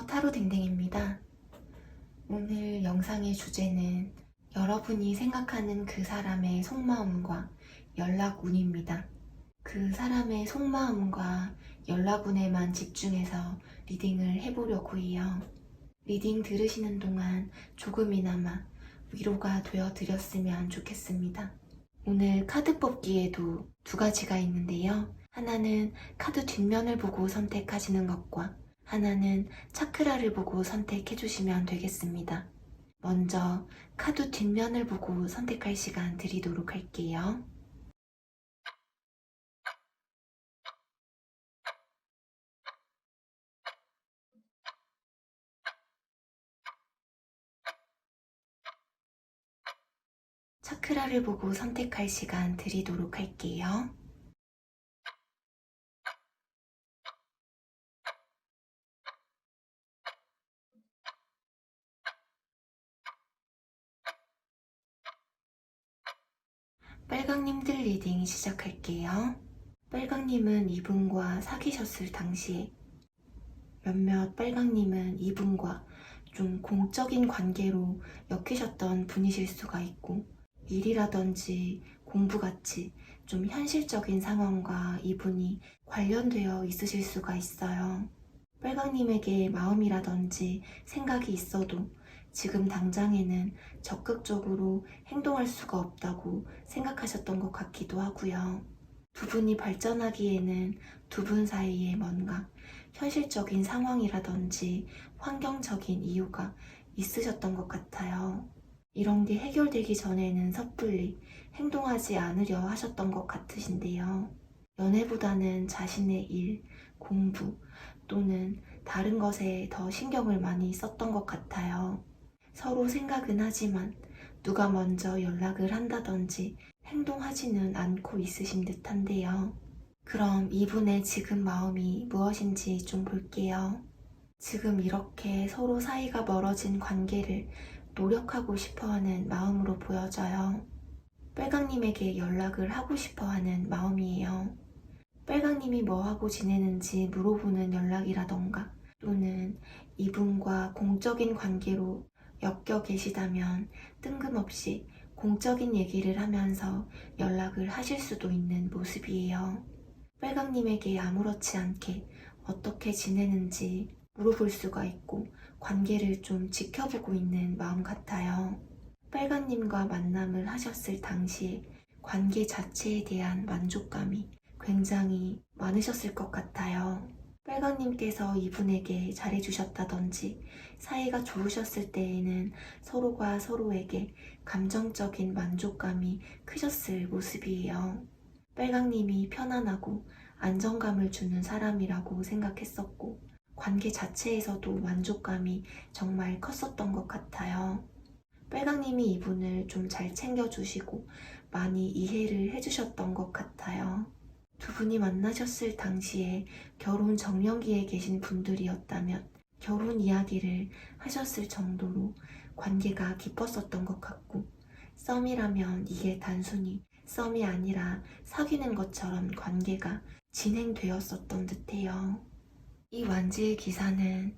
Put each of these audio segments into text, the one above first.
안녕하세요. 타로댕댕입니다. 오늘 영상의 주제는 여러분이 생각하는 그 사람의 속마음과 연락운입니다. 그 사람의 속마음과 연락운에만 집중해서 리딩을 해보려고 해요. 리딩 들으시는 동안 조금이나마 위로가 되어드렸으면 좋겠습니다. 오늘 카드 뽑기에도 두 가지가 있는데요. 하나는 카드 뒷면을 보고 선택하시는 것과 하나는 차크라를 보고 선택해 주시면 되겠습니다. 먼저 카드 뒷면을 보고 선택할 시간 드리도록 할게요. 차크라를 보고 선택할 시간 드리도록 할게요. 빨강님들 리딩 시작할게요. 빨강님은 이분과 사귀셨을 당시에 몇몇 빨강님은 이분과 좀 공적인 관계로 엮이셨던 분이실 수가 있고 일이라든지 공부같이 좀 현실적인 상황과 이분이 관련되어 있으실 수가 있어요. 빨강님에게 마음이라든지 생각이 있어도 지금 당장에는 적극적으로 행동할 수가 없다고 생각하셨던 것 같기도 하고요. 두 분이 발전하기에는 두 분 사이에 뭔가 현실적인 상황이라든지 환경적인 이유가 있으셨던 것 같아요. 이런 게 해결되기 전에는 섣불리 행동하지 않으려 하셨던 것 같으신데요. 연애보다는 자신의 일, 공부 또는 다른 것에 더 신경을 많이 썼던 것 같아요. 서로 생각은 하지만 누가 먼저 연락을 한다든지 행동하지는 않고 있으신 듯한데요. 그럼 이분의 지금 마음이 무엇인지 좀 볼게요. 지금 이렇게 서로 사이가 멀어진 관계를 노력하고 싶어하는 마음으로 보여져요. 빨강님에게 연락을 하고 싶어하는 마음이에요. 빨강님이 뭐하고 지내는지 물어보는 연락이라던가 또는 이분과 공적인 관계로 엮여 계시다면 뜬금없이 공적인 얘기를 하면서 연락을 하실 수도 있는 모습이에요. 빨강님에게 아무렇지 않게 어떻게 지내는지 물어볼 수가 있고 관계를 좀 지켜보고 있는 마음 같아요. 빨강님과 만남을 하셨을 당시에 관계 자체에 대한 만족감이 굉장히 많으셨을 것 같아요. 빨강님께서 이분에게 잘해주셨다든지 사이가 좋으셨을 때에는 서로가 서로에게 감정적인 만족감이 크셨을 모습이에요. 빨강님이 편안하고 안정감을 주는 사람이라고 생각했었고 관계 자체에서도 만족감이 정말 컸었던 것 같아요. 빨강님이 이분을 좀 잘 챙겨주시고 많이 이해를 해주셨던 것 같아요. 두 분이 만나셨을 당시에 결혼 정년기에 계신 분들이었다면 결혼 이야기를 하셨을 정도로 관계가 깊었었던 것 같고 썸이라면 이게 단순히 썸이 아니라 사귀는 것처럼 관계가 진행되었었던 듯해요. 이 완지의 기사는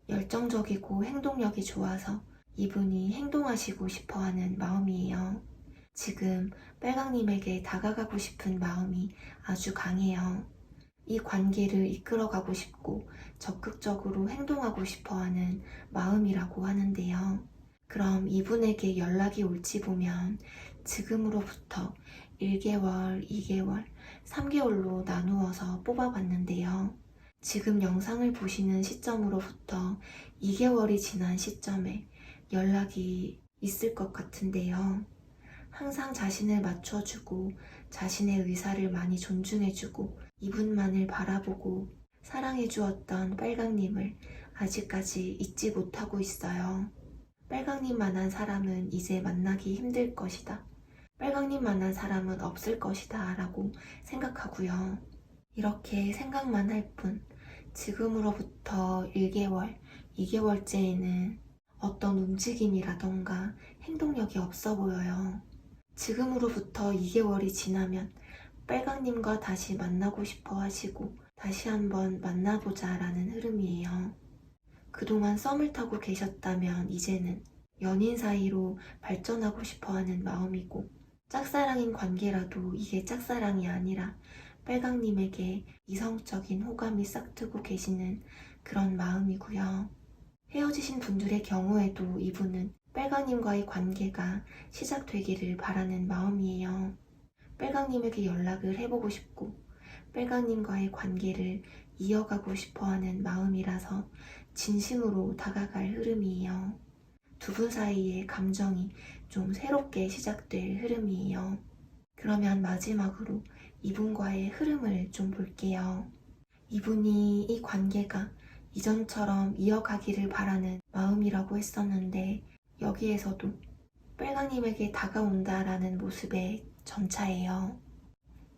열정적이고 행동력이 좋아서 이분이 행동하시고 싶어하는 마음이에요. 지금 빨강님에게 다가가고 싶은 마음이 아주 강해요. 이 관계를 이끌어가고 싶고 적극적으로 행동하고 싶어하는 마음이라고 하는데요. 그럼 이분에게 연락이 올지 보면 지금으로부터 1개월, 2개월, 3개월로 나누어서 뽑아봤는데요. 지금 영상을 보시는 시점으로부터 2개월이 지난 시점에 연락이 있을 것 같은데요. 항상 자신을 맞춰주고 자신의 의사를 많이 존중해주고 이분만을 바라보고 사랑해주었던 빨강님을 아직까지 잊지 못하고 있어요. 빨강님만한 사람은 이제 만나기 힘들 것이다. 빨강님만한 사람은 없을 것이다 라고 생각하고요. 이렇게 생각만 할 뿐 지금으로부터 1개월, 2개월째에는 어떤 움직임이라던가 행동력이 없어 보여요. 지금으로부터 2개월이 지나면 빨강님과 다시 만나고 싶어 하시고 다시 한번 만나보자 라는 흐름이에요. 그동안 썸을 타고 계셨다면 이제는 연인 사이로 발전하고 싶어하는 마음이고, 짝사랑인 관계라도 이게 짝사랑이 아니라 빨강님에게 이성적인 호감이 싹트고 계시는 그런 마음이고요. 헤어지신 분들의 경우에도 이분은 빨강님과의 관계가 시작되기를 바라는 마음이에요. 빨강님에게 연락을 해보고 싶고 빨강님과의 관계를 이어가고 싶어하는 마음이라서 진심으로 다가갈 흐름이에요. 두 분 사이의 감정이 좀 새롭게 시작될 흐름이에요. 그러면 마지막으로 이분과의 흐름을 좀 볼게요. 이분이 이 관계가 이전처럼 이어가기를 바라는 마음이라고 했었는데, 여기에서도 빨강님에게 다가온다라는 모습의 전차예요.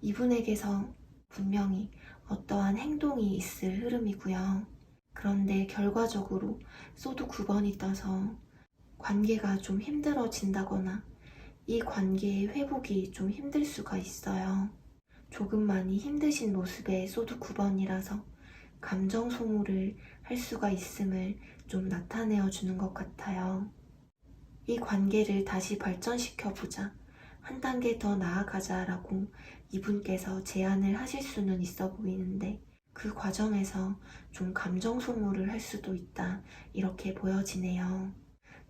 이분에게서 분명히 어떠한 행동이 있을 흐름이고요. 그런데 결과적으로 소드 9번이 떠서 관계가 좀 힘들어진다거나 이 관계의 회복이 좀 힘들 수가 있어요. 조금 많이 힘드신 모습의 소드 9번이라서 감정 소모를 할 수가 있음을 좀 나타내어 주는 것 같아요. 이 관계를 다시 발전시켜보자, 한 단계 더 나아가자라고 이분께서 제안을 하실 수는 있어 보이는데, 그 과정에서 좀 감정 소모를 할 수도 있다, 이렇게 보여지네요.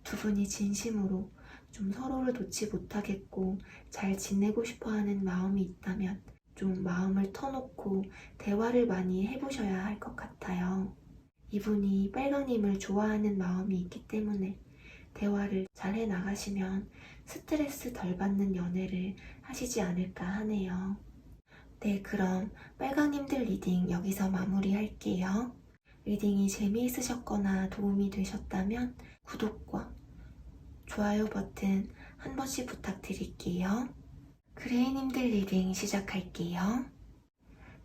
두 분이 진심으로 좀 서로를 놓지 못하겠고 잘 지내고 싶어하는 마음이 있다면 좀 마음을 터놓고 대화를 많이 해보셔야 할 것 같아요. 이분이 빨강님을 좋아하는 마음이 있기 때문에 대화를 잘 해나가시면 스트레스 덜 받는 연애를 하시지 않을까 하네요. 네, 그럼 빨강님들 리딩 여기서 마무리할게요. 리딩이 재미있으셨거나 도움이 되셨다면 구독과 좋아요 버튼 한 번씩 부탁드릴게요. 그레이님들 리딩 시작할게요.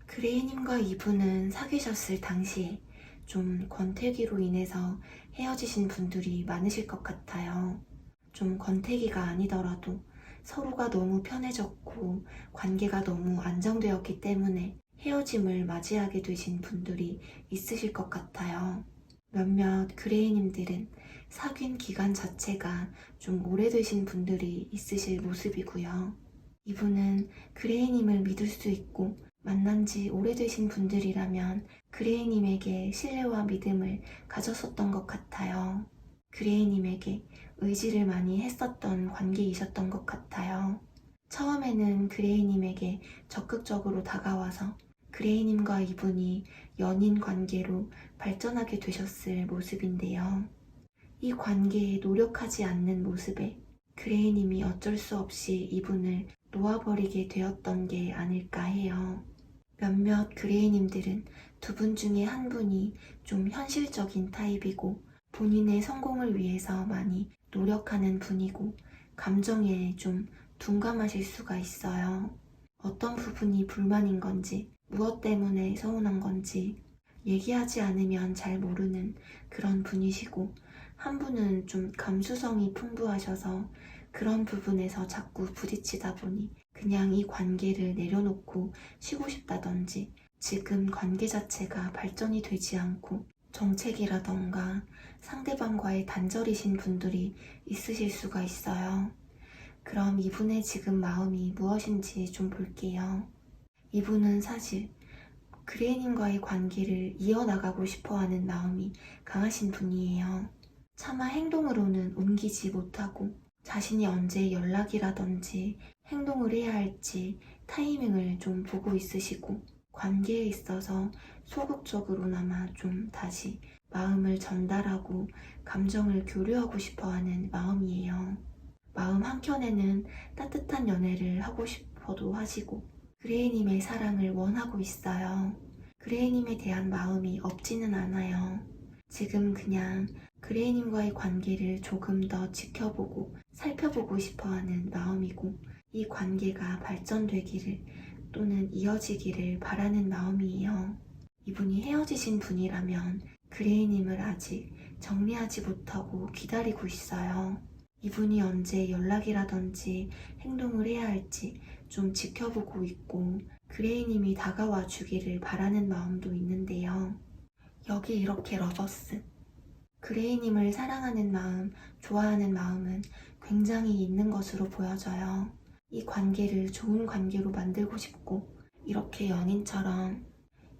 그레이님과 이분은 사귀셨을 당시에 좀 권태기로 인해서 헤어지신 분들이 많으실 것 같아요. 좀 권태기가 아니더라도 서로가 너무 편해졌고 관계가 너무 안정되었기 때문에 헤어짐을 맞이하게 되신 분들이 있으실 것 같아요. 몇몇 그레이님들은 사귄 기간 자체가 좀 오래되신 분들이 있으실 모습이고요. 이분은 그레이님을 믿을 수 있고 만난 지 오래되신 분들이라면 그레이님에게 신뢰와 믿음을 가졌었던 것 같아요. 그레이님에게 의지를 많이 했었던 관계이셨던 것 같아요. 처음에는 그레이님에게 적극적으로 다가와서 그레이님과 이분이 연인 관계로 발전하게 되셨을 모습인데요. 이 관계에 노력하지 않는 모습에 그레이님이 어쩔 수 없이 이분을 놓아버리게 되었던 게 아닐까 해요. 몇몇 그레이님들은 두 분 중에 한 분이 좀 현실적인 타입이고 본인의 성공을 위해서 많이 노력하는 분이고 감정에 좀 둔감하실 수가 있어요. 어떤 부분이 불만인 건지, 무엇 때문에 서운한 건지 얘기하지 않으면 잘 모르는 그런 분이시고, 한 분은 좀 감수성이 풍부하셔서 그런 부분에서 자꾸 부딪히다 보니 그냥 이 관계를 내려놓고 쉬고 싶다든지, 지금 관계 자체가 발전이 되지 않고 정책이라던가 상대방과의 단절이신 분들이 있으실 수가 있어요. 그럼 이분의 지금 마음이 무엇인지 좀 볼게요. 이분은 사실 그레이님과의 관계를 이어나가고 싶어하는 마음이 강하신 분이에요. 차마 행동으로는 옮기지 못하고 자신이 언제 연락이라든지 행동을 해야 할지 타이밍을 좀 보고 있으시고, 관계에 있어서 소극적으로나마 좀 다시 마음을 전달하고 감정을 교류하고 싶어하는 마음이에요. 마음 한켠에는 따뜻한 연애를 하고 싶어도 하시고 그레이님의 사랑을 원하고 있어요. 그레이님에 대한 마음이 없지는 않아요. 지금 그냥 그레이님과의 관계를 조금 더 지켜보고 살펴보고 싶어하는 마음이고, 이 관계가 발전되기를 또는 이어지기를 바라는 마음이에요. 이분이 헤어지신 분이라면 그레이님을 아직 정리하지 못하고 기다리고 있어요. 이분이 언제 연락이라든지 행동을 해야 할지 좀 지켜보고 있고 그레이님이 다가와 주기를 바라는 마음도 있는데요. 여기 이렇게 러버스, 그레이님을 사랑하는 마음, 좋아하는 마음은 굉장히 있는 것으로 보여져요. 이 관계를 좋은 관계로 만들고 싶고 이렇게 연인처럼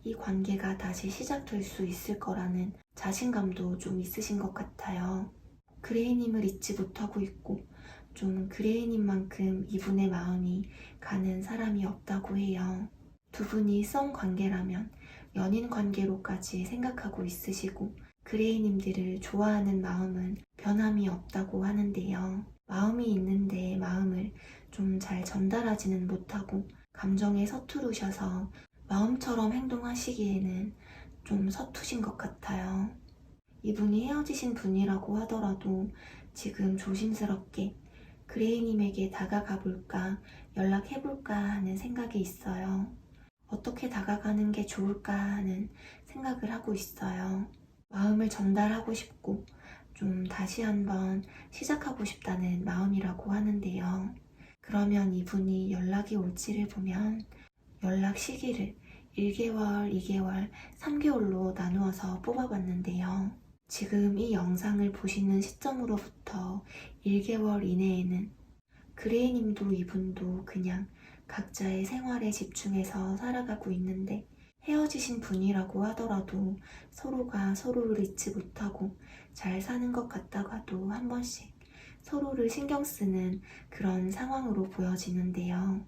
이 관계가 다시 시작될 수 있을 거라는 자신감도 좀 있으신 것 같아요. 그레이님을 잊지 못하고 있고 좀 그레이님만큼 이분의 마음이 가는 사람이 없다고 해요. 두 분이 썸 관계라면 연인 관계로까지 생각하고 있으시고 그레이님들을 좋아하는 마음은 변함이 없다고 하는데요. 마음이 있는데 마음을 좀 잘 전달하지는 못하고 감정에 서투르셔서 마음처럼 행동하시기에는 좀 서투신 것 같아요. 이분이 헤어지신 분이라고 하더라도 지금 조심스럽게 그레이님에게 다가가 볼까, 연락해 볼까 하는 생각이 있어요. 어떻게 다가가는 게 좋을까 하는 생각을 하고 있어요. 마음을 전달하고 싶고 좀 다시 한번 시작하고 싶다는 마음이라고 하는데요. 그러면 이분이 연락이 올지를 보면 연락 시기를 1개월, 2개월, 3개월로 나누어서 뽑아봤는데요. 지금 이 영상을 보시는 시점으로부터 1개월 이내에는 그레이님도 이분도 그냥 각자의 생활에 집중해서 살아가고 있는데 헤어지신 분이라고 하더라도 서로가 서로를 잊지 못하고 잘 사는 것 같다가도 한 번씩 서로를 신경 쓰는 그런 상황으로 보여지는데요.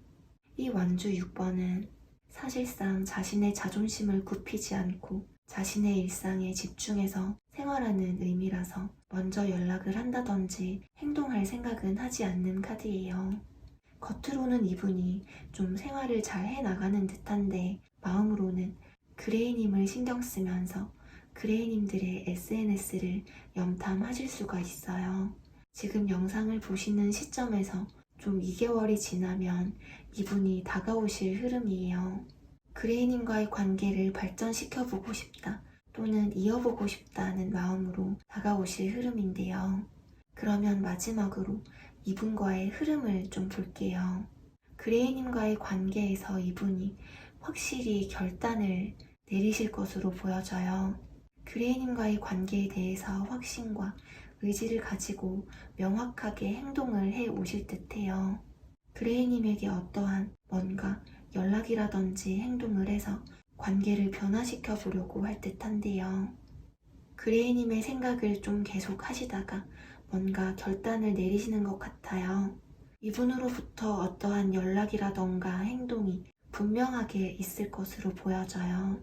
이 완주 6번은 사실상 자신의 자존심을 굽히지 않고 자신의 일상에 집중해서 생활하는 의미라서 먼저 연락을 한다든지 행동할 생각은 하지 않는 카드예요. 겉으로는 이분이 좀 생활을 잘 해나가는 듯한데 마음으로는 그레이님을 신경 쓰면서 그레이님들의 SNS를 염탐하실 수가 있어요. 지금 영상을 보시는 시점에서 좀 2개월이 지나면 이분이 다가오실 흐름이에요. 그레이님과의 관계를 발전시켜보고 싶다 또는 이어보고 싶다는 마음으로 다가오실 흐름인데요. 그러면 마지막으로 이분과의 흐름을 좀 볼게요. 그레이님과의 관계에서 이분이 확실히 결단을 내리실 것으로 보여져요. 그레이님과의 관계에 대해서 확신과 의지를 가지고 명확하게 행동을 해 오실 듯해요. 그레이님에게 어떠한 뭔가 연락이라든지 행동을 해서 관계를 변화시켜 보려고 할 듯한데요. 그레이님의 생각을 좀 계속 하시다가 뭔가 결단을 내리시는 것 같아요. 이분으로부터 어떠한 연락이라던가 행동이 분명하게 있을 것으로 보여져요.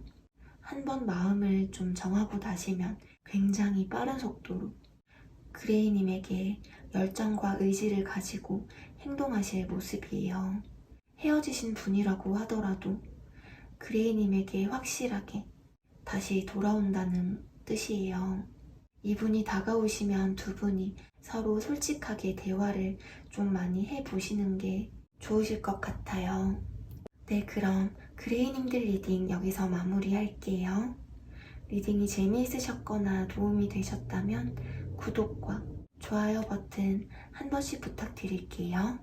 한번 마음을 좀 정하고 나시면 굉장히 빠른 속도로 그레이님에게 열정과 의지를 가지고 행동하실 모습이에요. 헤어지신 분이라고 하더라도 그레이님에게 확실하게 다시 돌아온다는 뜻이에요. 이분이 다가오시면 두 분이 서로 솔직하게 대화를 좀 많이 해보시는 게 좋으실 것 같아요. 네, 그럼 그레이님들 리딩 여기서 마무리할게요. 리딩이 재미있으셨거나 도움이 되셨다면 구독과 좋아요 버튼 한 번씩 부탁드릴게요.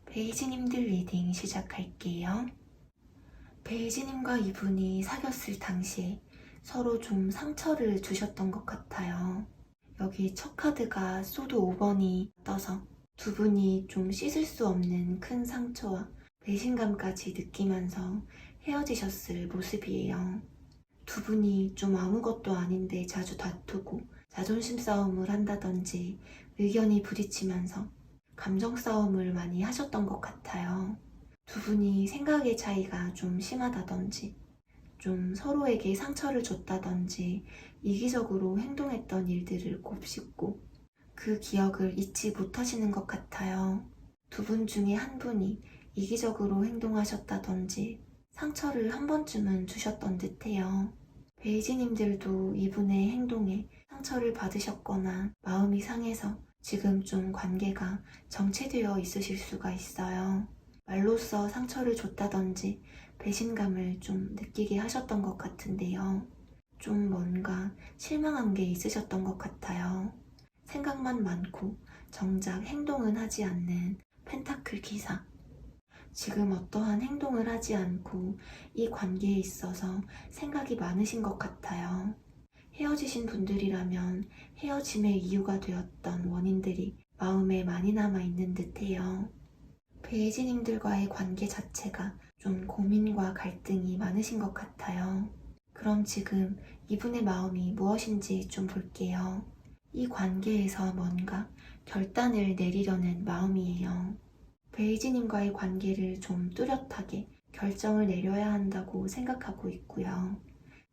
베이지님들 리딩 시작할게요. 베이지님과 이분이 사귀었을 당시에 서로 좀 상처를 주셨던 것 같아요. 여기 첫 카드가 소드 5번이 떠서 두 분이 좀 씻을 수 없는 큰 상처와 배신감까지 느끼면서 헤어지셨을 모습이에요. 두 분이 좀 아무것도 아닌데 자주 다투고 자존심 싸움을 한다든지 의견이 부딪히면서 감정 싸움을 많이 하셨던 것 같아요. 두 분이 생각의 차이가 좀 심하다든지 좀 서로에게 상처를 줬다든지 이기적으로 행동했던 일들을 곱씹고 그 기억을 잊지 못하시는 것 같아요. 두 분 중에 한 분이 이기적으로 행동하셨다든지 상처를 한 번쯤은 주셨던 듯해요. 베이지님들도 이분의 행동에 상처를 받으셨거나 마음이 상해서 지금 좀 관계가 정체되어 있으실 수가 있어요. 말로써 상처를 줬다든지 배신감을 좀 느끼게 하셨던 것 같은데요. 좀 뭔가 실망한 게 있으셨던 것 같아요. 생각만 많고 정작 행동은 하지 않는 펜타클 기사. 지금 어떠한 행동을 하지 않고 이 관계에 있어서 생각이 많으신 것 같아요. 헤어지신 분들이라면 헤어짐의 이유가 되었던 원인들이 마음에 많이 남아있는 듯해요. 베이지님들과의 관계 자체가 좀 고민과 갈등이 많으신 것 같아요. 그럼 지금 이분의 마음이 무엇인지 좀 볼게요. 이 관계에서 뭔가 결단을 내리려는 마음이에요. 베이지님과의 관계를 좀 뚜렷하게 결정을 내려야 한다고 생각하고 있고요.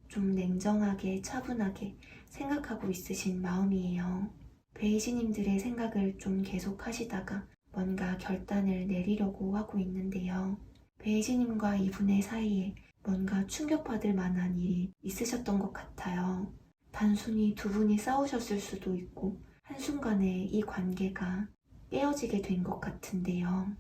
좀 냉정하게 차분하게 생각하고 있으신 마음이에요. 베이지님들의 생각을 좀 계속 하시다가 뭔가 결단을 내리려고 하고 있는데요. 베이지님과 이분의 사이에 뭔가 충격받을 만한 일이 있으셨던 것 같아요. 단순히 두 분이 싸우셨을 수도 있고 한순간에 이 관계가 깨어지게 된 것 같은데요.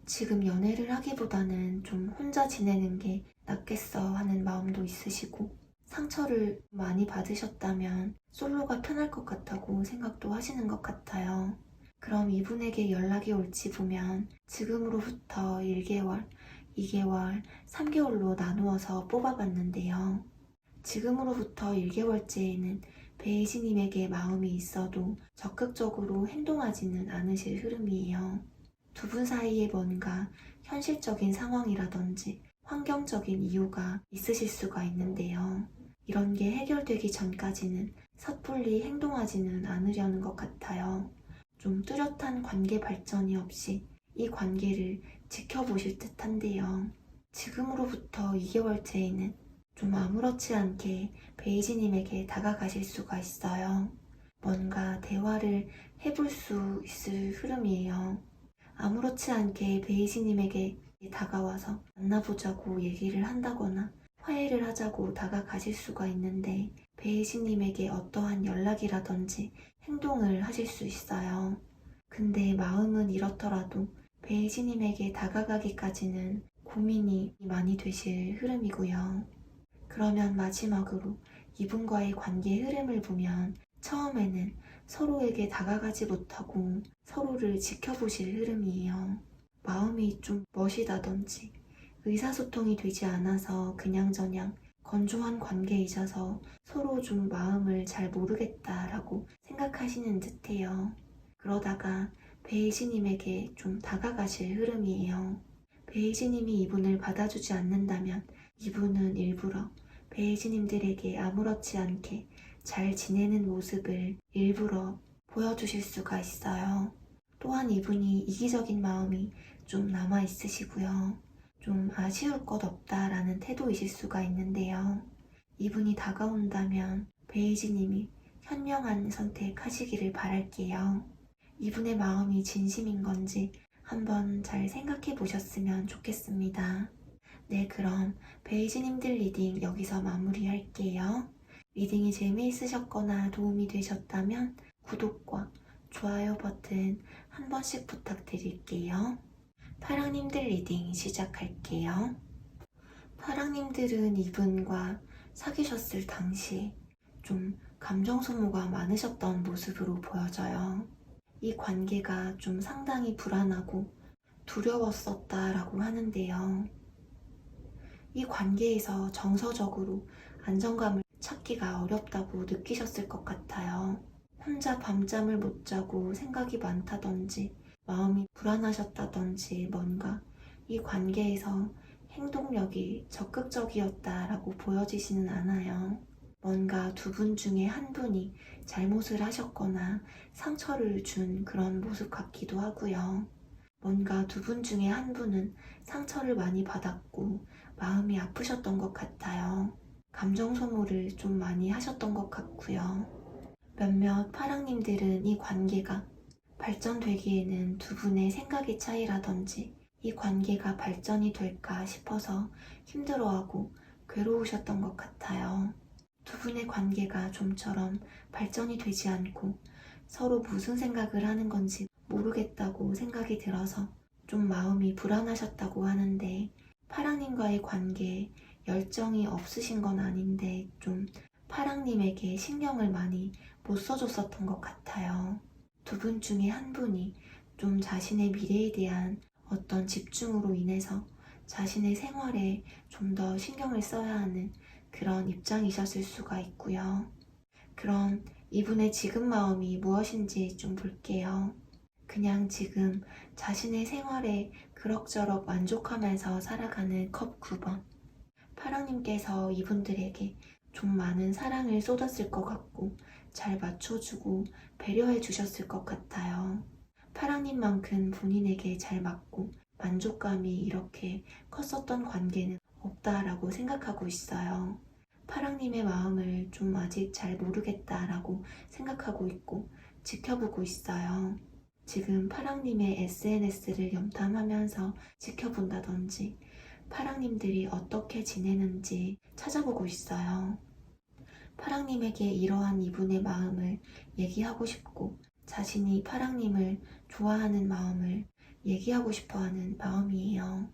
지금 연애를 하기보다는 좀 혼자 지내는 게 낫겠어 하는 마음도 있으시고 상처를 많이 받으셨다면 솔로가 편할 것 같다고 생각도 하시는 것 같아요. 그럼 이분에게 연락이 올지 보면 지금으로부터 1개월, 2개월, 3개월로 나누어서 뽑아봤는데요. 지금으로부터 1개월째에는 베이지님에게 마음이 있어도 적극적으로 행동하지는 않으실 흐름이에요. 두 분 사이에 뭔가 현실적인 상황이라든지 환경적인 이유가 있으실 수가 있는데요. 이런 게 해결되기 전까지는 섣불리 행동하지는 않으려는 것 같아요. 좀 뚜렷한 관계 발전이 없이 이 관계를 지켜보실 듯한데요. 지금으로부터 2개월째에는 좀 아무렇지 않게 베이지님에게 다가가실 수가 있어요. 뭔가 대화를 해볼 수 있을 흐름이에요. 아무렇지 않게 베이지님에게 다가와서 만나보자고 얘기를 한다거나 화해를 하자고 다가가실 수가 있는데 베이지님에게 어떠한 연락이라든지 행동을 하실 수 있어요. 근데 마음은 이렇더라도 베이지님에게 다가가기까지는 고민이 많이 되실 흐름이고요. 그러면 마지막으로 이분과의 관계 흐름을 보면 처음에는 서로에게 다가가지 못하고 서로를 지켜보실 흐름이에요. 마음이 좀 멋이다든지 의사소통이 되지 않아서 그냥저냥 건조한 관계이셔서 서로 좀 마음을 잘 모르겠다라고 생각하시는 듯해요. 그러다가 베이지님에게 좀 다가가실 흐름이에요. 베이지님이 이분을 받아주지 않는다면 이분은 일부러 베이지님들에게 아무렇지 않게 잘 지내는 모습을 일부러 보여주실 수가 있어요. 또한 이분이 이기적인 마음이 좀 남아있으시고요. 좀 아쉬울 것 없다라는 태도이실 수가 있는데요. 이분이 다가온다면 베이지님이 현명한 선택하시기를 바랄게요. 이분의 마음이 진심인 건지 한번 잘 생각해 보셨으면 좋겠습니다. 네, 그럼 베이지님들 리딩 여기서 마무리할게요. 리딩이 재미있으셨거나 도움이 되셨다면 구독과 좋아요 버튼 한 번씩 부탁드릴게요. 파랑님들 리딩 시작할게요. 파랑님들은 이분과 사귀셨을 당시 좀 감정 소모가 많으셨던 모습으로 보여져요. 이 관계가 좀 상당히 불안하고 두려웠었다라고 하는데요. 이 관계에서 정서적으로 안정감을 찾기가 어렵다고 느끼셨을 것 같아요. 혼자 밤잠을 못 자고 생각이 많다든지 마음이 불안하셨다든지 뭔가 이 관계에서 행동력이 적극적이었다라고 보여지지는 않아요. 뭔가 두 분 중에 한 분이 잘못을 하셨거나 상처를 준 그런 모습 같기도 하고요. 뭔가 두 분 중에 한 분은 상처를 많이 받았고 마음이 아프셨던 것 같아요. 감정 소모를 좀 많이 하셨던 것 같고요. 몇몇 파랑님들은 이 관계가 발전되기에는 두 분의 생각의 차이라든지 이 관계가 발전이 될까 싶어서 힘들어하고 괴로우셨던 것 같아요. 두 분의 관계가 좀처럼 발전이 되지 않고 서로 무슨 생각을 하는 건지 모르겠다고 생각이 들어서 좀 마음이 불안하셨다고 하는데 파랑님과의 관계에 열정이 없으신 건 아닌데 좀 파랑님에게 신경을 많이 못 써줬었던 것 같아요. 두 분 중에 한 분이 좀 자신의 미래에 대한 어떤 집중으로 인해서 자신의 생활에 좀 더 신경을 써야 하는 그런 입장이셨을 수가 있고요. 그럼 이분의 지금 마음이 무엇인지 좀 볼게요. 그냥 지금 자신의 생활에 그럭저럭 만족하면서 살아가는 컵 9번. 파랑님께서 이분들에게 좀 많은 사랑을 쏟았을 것 같고 잘 맞춰주고 배려해 주셨을 것 같아요. 파랑님만큼 본인에게 잘 맞고 만족감이 이렇게 컸었던 관계는 없다라고 생각하고 있어요. 파랑님의 마음을 좀 아직 잘 모르겠다라고 생각하고 있고 지켜보고 있어요. 지금 파랑님의 SNS를 염탐하면서 지켜본다든지 파랑님들이 어떻게 지내는지 찾아보고 있어요. 파랑님에게 이러한 이분의 마음을 얘기하고 싶고 자신이 파랑님을 좋아하는 마음을 얘기하고 싶어하는 마음이에요.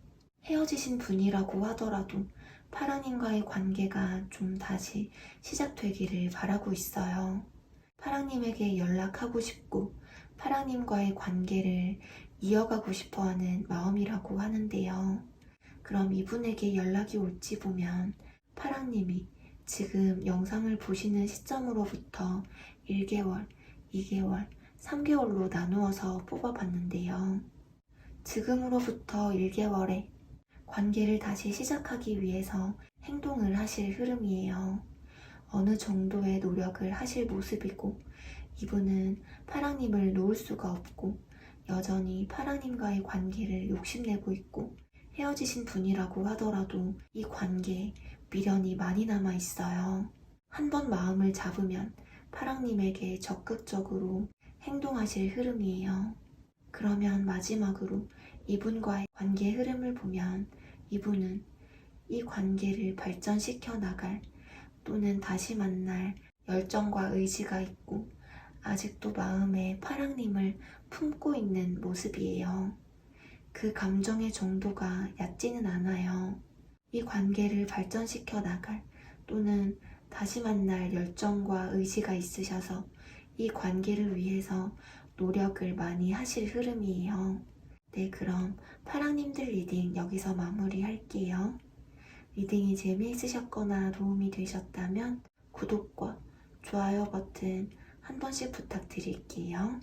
헤어지신 분이라고 하더라도 파랑님과의 관계가 좀 다시 시작되기를 바라고 있어요. 파랑님에게 연락하고 싶고 파랑님과의 관계를 이어가고 싶어하는 마음이라고 하는데요. 그럼 이분에게 연락이 올지 보면 파랑님이 지금 영상을 보시는 시점으로부터 1개월, 2개월, 3개월로 나누어서 뽑아봤는데요. 지금으로부터 1개월에 관계를 다시 시작하기 위해서 행동을 하실 흐름이에요. 어느 정도의 노력을 하실 모습이고 이분은 파랑님을 놓을 수가 없고 여전히 파랑님과의 관계를 욕심내고 있고 헤어지신 분이라고 하더라도 이 관계에 미련이 많이 남아 있어요. 한번 마음을 잡으면 파랑님에게 적극적으로 행동하실 흐름이에요. 그러면 마지막으로 이분과의 관계 흐름을 보면 이분은 이 관계를 발전시켜 나갈 또는 다시 만날 열정과 의지가 있고 아직도 마음에 파랑님을 품고 있는 모습이에요. 그 감정의 정도가 얕지는 않아요. 이 관계를 발전시켜 나갈 또는 다시 만날 열정과 의지가 있으셔서 이 관계를 위해서 노력을 많이 하실 흐름이에요. 네, 그럼 파랑님들 리딩 여기서 마무리할게요. 리딩이 재미있으셨거나 도움이 되셨다면 구독과 좋아요 버튼 한 번씩 부탁드릴게요.